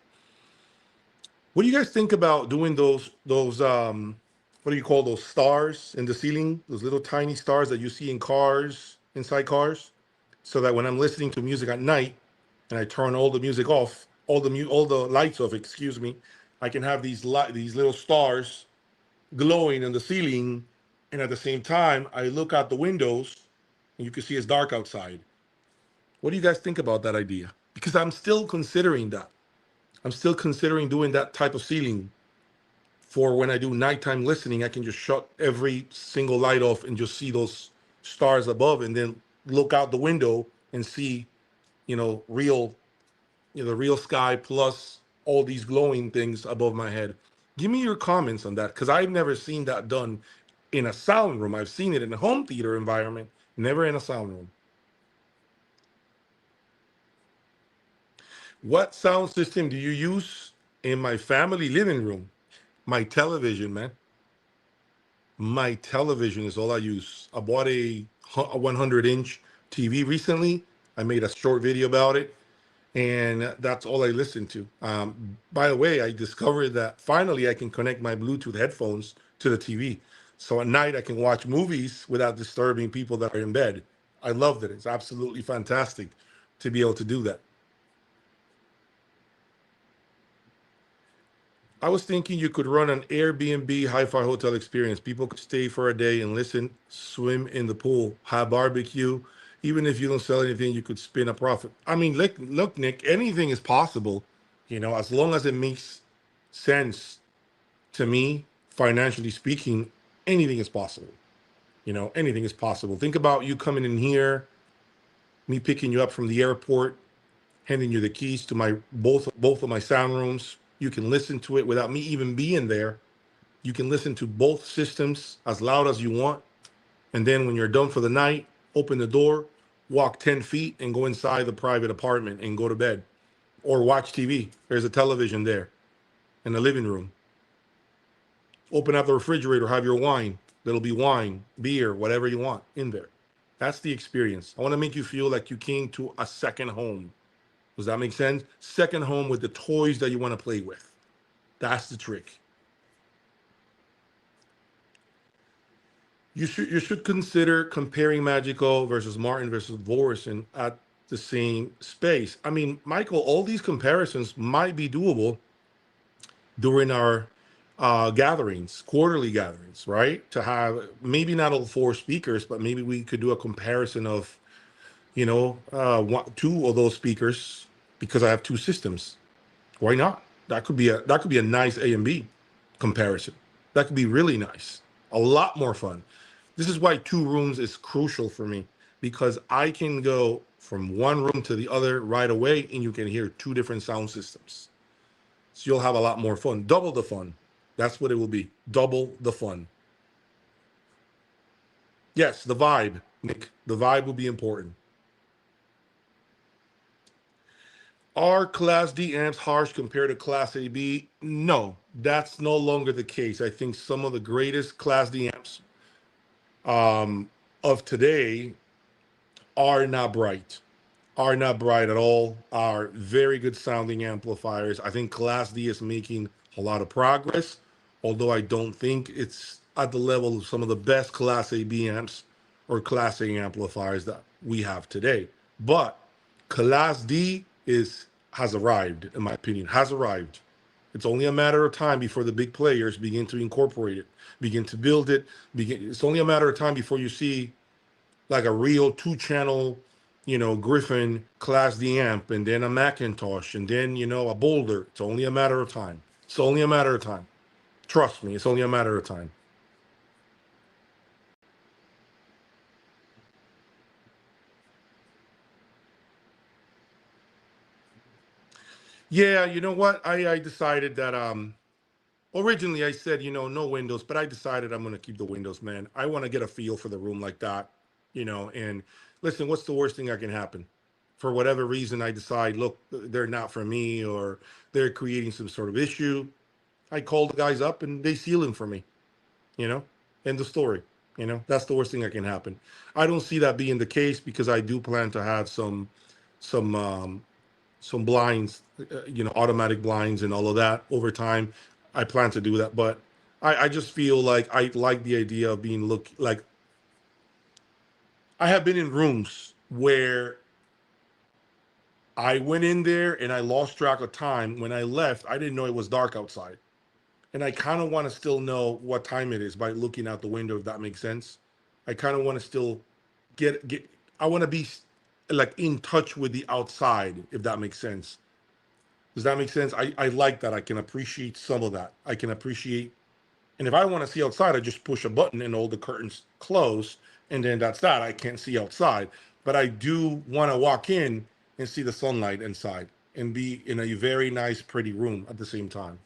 What do you guys think about doing those what do you call those stars in the ceiling? Those little tiny stars that you see in cars, inside cars, so that when I'm listening to music at night and I turn all the music off, all the lights off, excuse me, I can have these little stars glowing in the ceiling, and at the same time I look out the windows and you can see it's dark outside. What do you guys think about that idea? Because I'm still considering that. I'm still considering doing that type of ceiling for when I do nighttime listening. I can just shut every single light off and just see those stars above, and then look out the window and see, real, the real sky plus all these glowing things above my head. Give me your comments on that, because I've never seen that done in a sound room. I've seen it in a home theater environment, never in a sound room. What sound system do you use? In my family living room, my television, man. My television is all I use. I bought a 100-inch TV recently. I made a short video about it, and that's all I listen to. By the way, I discovered that finally I can connect my Bluetooth headphones to the TV. So at night I can watch movies without disturbing people that are in bed. I loved it. It's absolutely fantastic to be able to do that. I was thinking you could run an Airbnb hi-fi hotel experience. People could stay for a day and listen, swim in the pool, have barbecue. Even if you don't sell anything, you could spin a profit. I mean, look, Nick, anything is possible, as long as it makes sense to me, financially speaking, anything is possible. Anything is possible. Think about you coming in here, me picking you up from the airport, handing you the keys to my both of my sound rooms. You can listen to it without me even being there. You can listen to both systems as loud as you want. And then when you're done for the night, open the door, walk 10 feet and go inside the private apartment and go to bed. Or watch TV. There's a television there in the living room. Open up the refrigerator, have your wine. There'll be wine, beer, whatever you want in there. That's the experience. I want to make you feel like you came to a second home. Does that make sense? Second home with the toys that you want to play with. That's the trick. You should consider comparing Magical versus Martin versus Vorison at the same space. I mean, Michael, all these comparisons might be doable, during our gatherings, quarterly gatherings, right? To have maybe not all four speakers, but maybe we could do a comparison of, two of those speakers, because I have two systems. Why not? That could be a nice A and B comparison. That could be really nice. A lot more fun. This is why two rooms is crucial for me, because I can go from one room to the other right away and you can hear two different sound systems. So you'll have a lot more fun. Double the fun. That's what it will be. Double the fun. Yes, the vibe, Nick. The vibe will be important. Are Class D amps harsh compared to Class AB? No, that's no longer the case. I think some of the greatest Class D amps of today are not bright. Are not bright at all, are very good sounding amplifiers. I think Class D is making a lot of progress, although I don't think it's at the level of some of the best Class AB amps or Class A amplifiers that we have today. But Class D has arrived, in my opinion, has arrived. It's only a matter of time before the big players begin to incorporate it, begin to build it. It's only a matter of time before you see like a real two-channel, Griffin Class D amp, and then a Macintosh, and then, a Boulder. It's only a matter of time. It's only a matter of time. Trust me, it's only a matter of time. Yeah, you know what? I decided that originally I said, no windows, but I decided I'm gonna keep the windows, man. I want to get a feel for the room like that, and listen, what's the worst thing that can happen? For whatever reason I decide, look, they're not for me, or they're creating some sort of issue. I call the guys up and they seal them for me, you know, end the story. That's the worst thing that can happen. I don't see that being the case, because I do plan to have some some blinds, automatic blinds and all of that over time. I plan to do that, but I just feel like I like the idea of being look like I have been in rooms where I went in there and I lost track of time. When I left, I didn't know it was dark outside. And I kind of want to still know what time it is by looking out the window, if that makes sense. I kind of want to still get I want to be like in touch with the outside, if that makes sense. Does that make sense? I like that. I can appreciate some of that. I can appreciate, and if I want to see outside, I just push a button and all the curtains close, and then that's that. I can't see outside, but I do want to walk in and see the sunlight inside and be in a very nice, pretty room at the same time.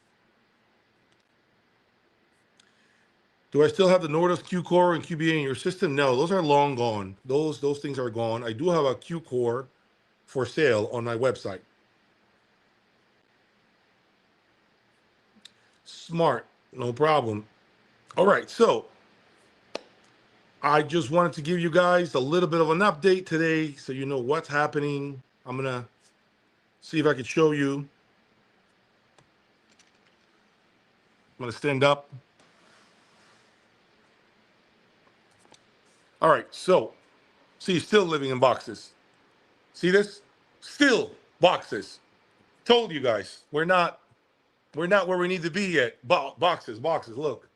Do I still have the Nordos Q Core and QBA in your system? No, those are long gone. Those things are gone. I do have a Q Core for sale on my website. Smart, no problem. All right, so I just wanted to give you guys a little bit of an update today, so you know what's happening. I'm gonna see if I can show you. I'm gonna stand up. All right, so see, still living in boxes. See this? Still boxes. Told you guys, we're not where we need to be yet. Boxes. Look,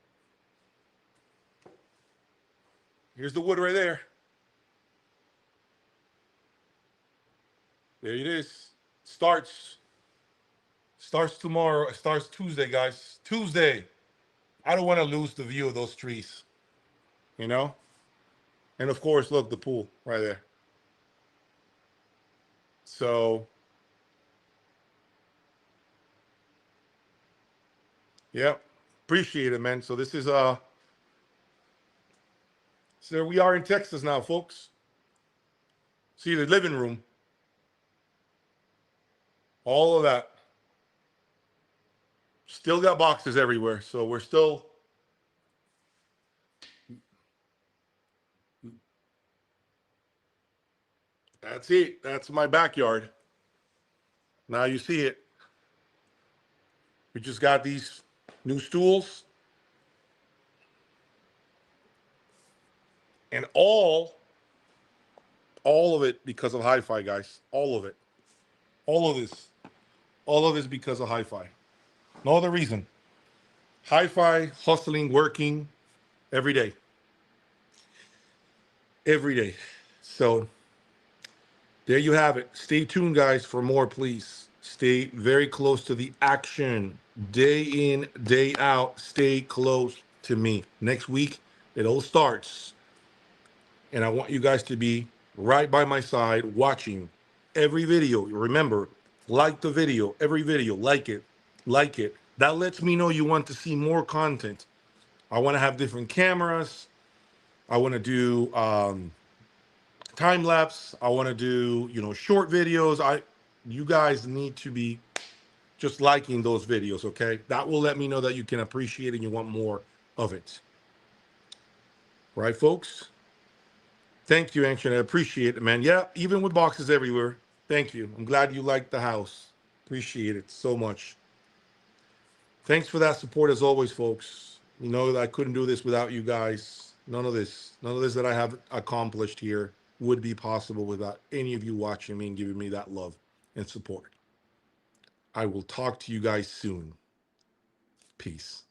here's the wood right there. There it is. Starts tomorrow. It starts Tuesday, guys. Tuesday. I don't want to lose the view of those trees, you know? And of course, look, the pool right there. So, yeah, appreciate it, man. So this is so there we are in Texas now, folks. See the living room, all of that. Still got boxes everywhere. So we're still, that's it. That's my backyard. Now you see it. We just got these new stools, and all of it because of Hi-Fi, guys. All of it. All of this. All of this because of Hi-Fi. No other reason. Hi-fi, hustling, working every day. Every day. So there you have it. Stay tuned, guys, for more, please. Stay very close to the action. Day in, day out. Stay close to me. Next week, it all starts. And I want you guys to be right by my side watching every video. Remember, like the video, every video, like it, like it. That lets me know you want to see more content. I want to have different cameras. I want to do time lapse. I want to do, short videos. You guys need to be just liking those videos, okay? That will let me know that you can appreciate it and you want more of it. Right, folks? Thank you, Ancient. I appreciate it, man. Yeah, even with boxes everywhere. Thank you. I'm glad you liked the house. Appreciate it so much. Thanks for that support as always, folks. You know that I couldn't do this without you guys. None of this that I have accomplished here would be possible without any of you watching me and giving me that love and support. I will talk to you guys soon. Peace.